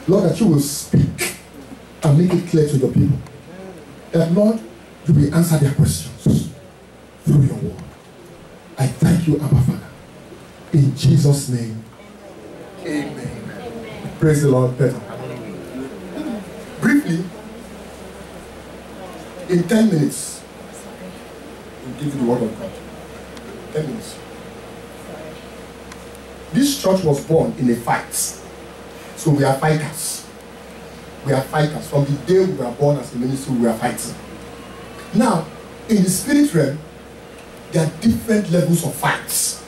Lord, that you will speak and make it clear to your people. That, Lord, you will answer their questions through your word. I thank you, Abba Father. In Jesus' name, amen. Praise the Lord, Peter. Briefly, in 10 minutes, we'll give you the word of God. 10 minutes. This church was born in a fight. So we are fighters. We are fighters. From the day we were born as a ministry, we are fighting. Now, in the spirit realm, there are different levels of fights.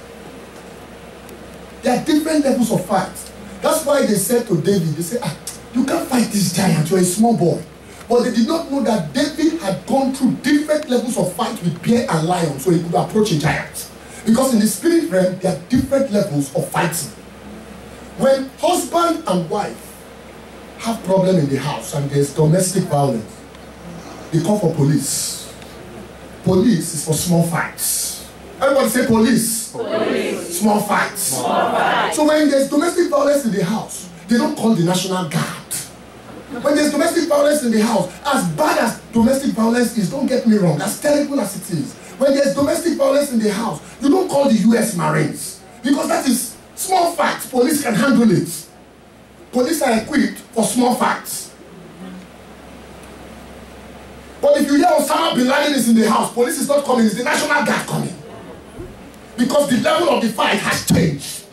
There are different levels of fights. That's why they said to David, they said, you can't fight this giant, you're a small boy. But they did not know that David had gone through different levels of fight with bear and lion, so he could approach a giant. Because in the spirit realm, there are different levels of fighting. When husband and wife have problem in the house and there's domestic violence, they call for police. Police is for small fights. Everybody say police. Police. Small fights. Small fights. So when there's domestic violence in the house, they don't call the National Guard. When there's domestic violence in the house, as bad as domestic violence is, don't get me wrong, as terrible as it is, when there's domestic violence in the house, you don't call the US Marines. Because that is small fights. Police can handle it. Police are equipped for small fights. But if you hear Osama bin Laden is in the house, police is not coming, it's the National Guard coming. Because the level of the fight has changed.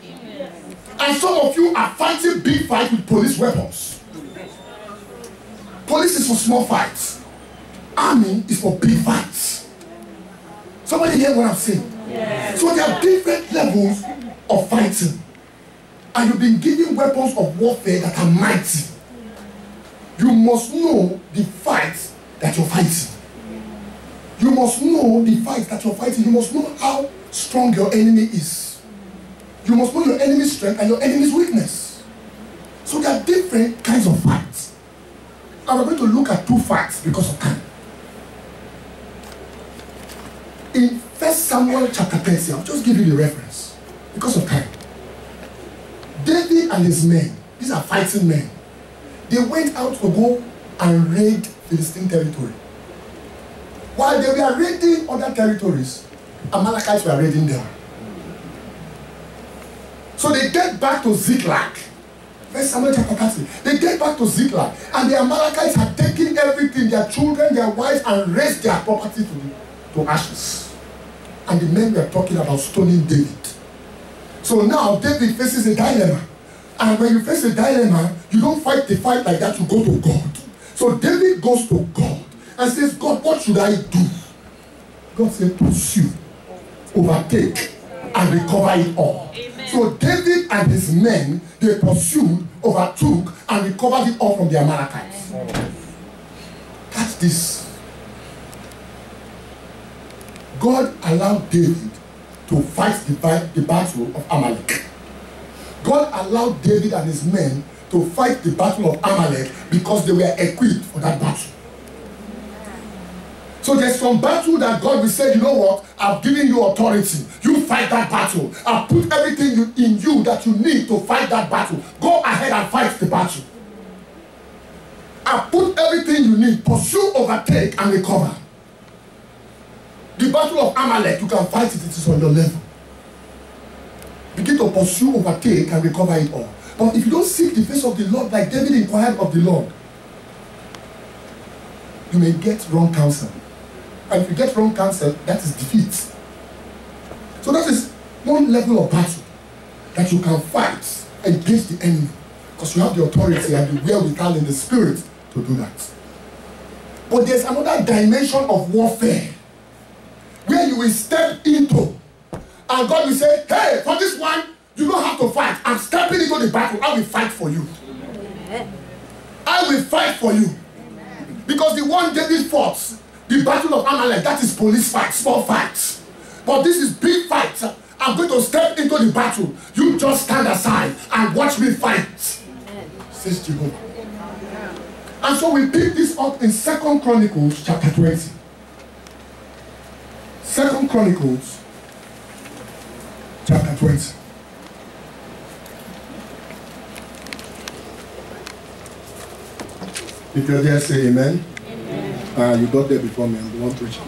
And some of you are fighting big fights with police weapons. Police is for small fights. Army is for big fights. Somebody hear what I'm saying? Yes. So there are different levels of fighting. And you've been given weapons of warfare that are mighty. You must know the fights that you're fighting. You must know the fights that you're fighting. You must know how strong your enemy is. You must know your enemy's strength and your enemy's weakness. So there are different kinds of fights. And we're going to look at two fights because of time. In 1 Samuel chapter 30, I'll just give you the reference because of time. David and his men, these are fighting men, they went out to go and raid Philistine territory. While they were raiding other territories, Amalekites were raiding them. So they get back to Ziklag. 1 Samuel chapter 30. They get back to Ziklag, and the Amalekites had taken everything, their children, their wives, and raised their property to ashes. And the men were talking about stoning David. So now David faces a dilemma. And when you face a dilemma, you don't fight the fight like that, you go to God. So David goes to God and says, God, what should I do? God said, pursue, overtake, and recover it all. Amen. So David and his men, they pursued, overtook, and recovered it all from the Amalekites. Catch this. God allowed David to fight the battle of Amalek. God allowed David and his men to fight the battle of Amalek because they were equipped for that battle. So there's some battle that God will say, you know what, I've given you authority. You fight that battle. I've put everything in you that you need to fight that battle. Go ahead and fight the battle. I've put everything you need. Pursue, overtake, and recover. The battle of Amalek, you can fight it. It is on your level. Begin to pursue, overtake, and recover it all. But if you don't seek the face of the Lord like David inquired of the Lord, you may get wrong counsel. And if you get wrong counsel, that is defeat. So that is one level of battle that you can fight against the enemy. Because you have the authority and the wherewithal in the spirit to do that. But there's another dimension of warfare where you will step into and God will say, hey, for this one, you don't have to fight. I'm stepping into the battle. I will fight for you. I will fight for you. Because the one David fought, the battle of Amalek, that is police fight, small fight. But this is big fight. I'm going to step into the battle. You just stand aside and watch me fight. Says Jehovah. And so we pick this up in 2 Chronicles chapter 20. 2 Chronicles chapter 20. If you're there, say amen. Amen. You got there before me. I'm the one preaching.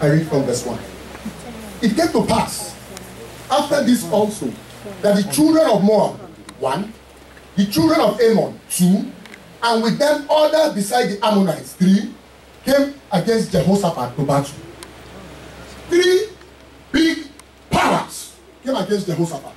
I read from verse 1. It came to pass, after this also, that the children of Moab, 1, the children of Ammon, 2, and with them others beside the Ammonites, 3, came against Jehoshaphat to battle. 3 big powers came against Jehoshaphat.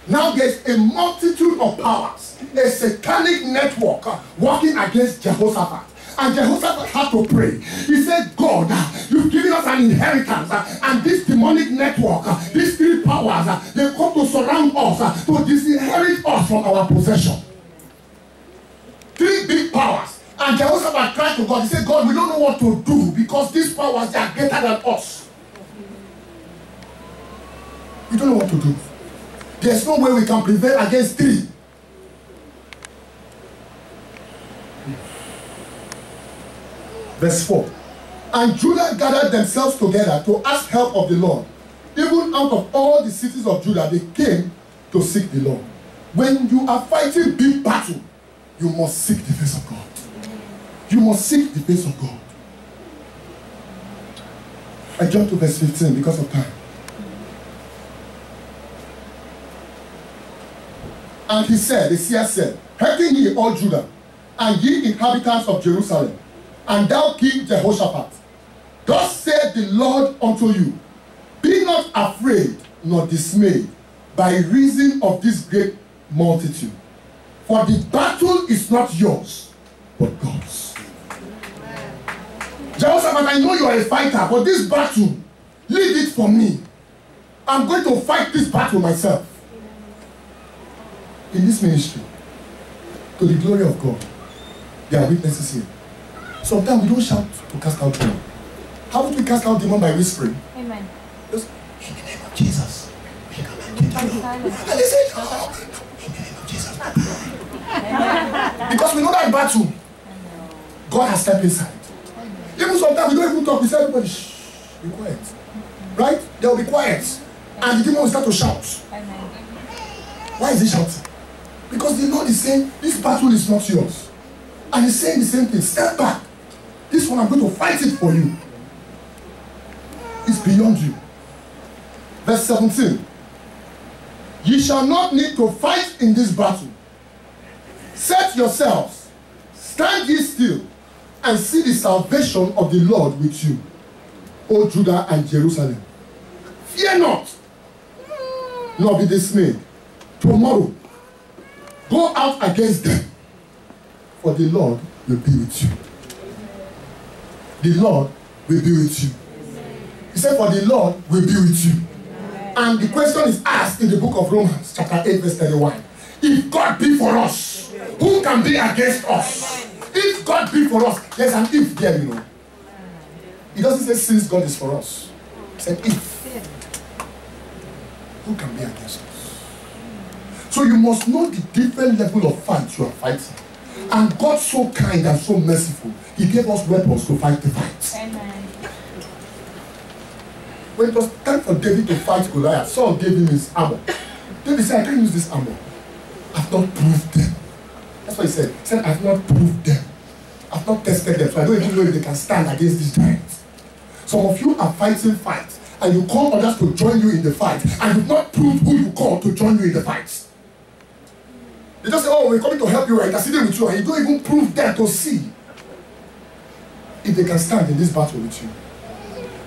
Now there's a multitude of powers, a satanic network working against Jehoshaphat. And Jehoshaphat had to pray. He said, God, you've given us an inheritance, and this demonic network, these 3 powers, they come to surround us, to disinherit us from our possession. 3 big powers. And Jehoshaphat cried to God. He said, God, we don't know what to do because these powers, they are greater than us. We don't know what to do. There's no way we can prevail against 3. Verse 4. And Judah gathered themselves together to ask help of the Lord. Even out of all the cities of Judah, they came to seek the Lord. When you are fighting big battle, you must seek the face of God. You must seek the face of God. I jump to verse 15 because of time. And he said, the seer said, hearken ye all Judah, and ye inhabitants of Jerusalem, and thou King Jehoshaphat, thus said the Lord unto you, be not afraid nor dismayed by reason of this great multitude. For the battle is not yours, but God's. Jehoshaphat, I know you are a fighter, but this battle, leave it for me. I'm going to fight this battle myself. In this ministry, to the glory of God, there are witnesses here. Sometimes we don't shout to cast out demons. How would we cast out demons by whispering? Amen. Just, in the name of Jesus. And they say, oh, in the name of Jesus. Because we know that battle, God has stepped inside. Even sometimes we don't even talk. We say, everybody, shh, be quiet. Right? They'll be quiet. And the demon will start to shout. Why is he shouting? Because the Lord is saying, this battle is not yours. And he's saying the same thing. Step back. This one, I'm going to fight it for you. It's beyond you. Verse 17. Ye shall not need to fight in this battle. Set yourselves, stand ye still, and see the salvation of the Lord with you, O Judah and Jerusalem. Fear not, nor be dismayed. Tomorrow, go out against them, for the Lord will be with you. The Lord will be with you. He said, for the Lord will be with you. And the question is asked in the book of Romans, chapter 8, verse 31. If God be for us, who can be against us? If God be for us, there's an if there, you know. He doesn't say since God is for us. He said if. Who can be against us? So you must know the different level of fight you are fighting. And God so kind and so merciful, he gave us weapons to fight the fight. Amen. When it was time for David to fight Goliath, Saul gave him his armor. David said, I can't use this armor. I've not proved them. That's what he said. He said, I've not proved them. I've not tested them, so I don't even know if they can stand against these giants. Some of you are fighting fights, and you call others to join you in the fight, and you've not proved who you call to join you in the fight. They just say, oh, we're coming to help you, we're interceding with you, and you don't even prove them to see if they can stand in this battle with you.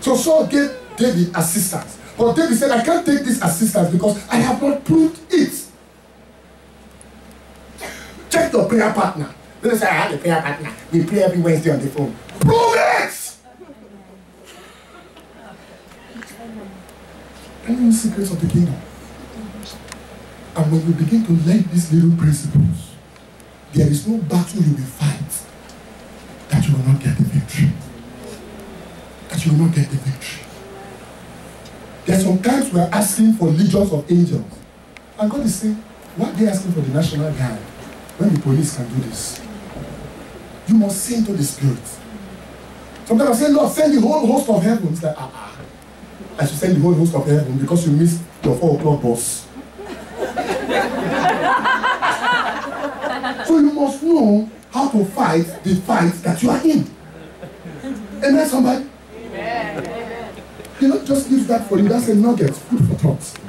So Saul gave David assistance. But David said, I can't take this assistance because I have not proved it. Check your prayer partner. Don't say, I have a prayer partner. We pray every Wednesday on the phone. Prove it! And you know the secrets of the kingdom. And when you begin to learn these little principles, there is no battle you will fight that you will not get the victory. That you will not get the victory. There are some times we are asking for legions of angels. And God is saying, why are they asking for the National Guard when the police can do this? You must say into the spirit. Sometimes I say, Lord, send the whole host of heaven. It's like, I should send the whole host of heaven because you missed your 4 o'clock bus. So you must know how to fight the fight that you are in. Amen, somebody? You know, just leave that for you. That's a nugget, food for thought.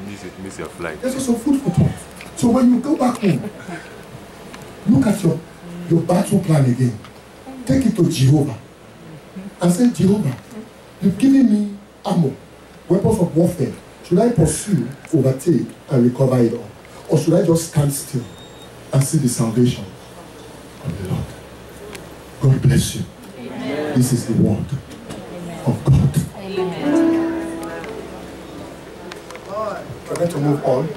Miss your flight. There's also food for thought. So when you go back home, look at your battle plan again. Take it to Jehovah and say, Jehovah, you've given me armor, weapons of warfare. Should I pursue, overtake, and recover it all? Or should I just stand still and see the salvation of the Lord? God bless you. Amen. This is the word of God. Amen. We're going to move on.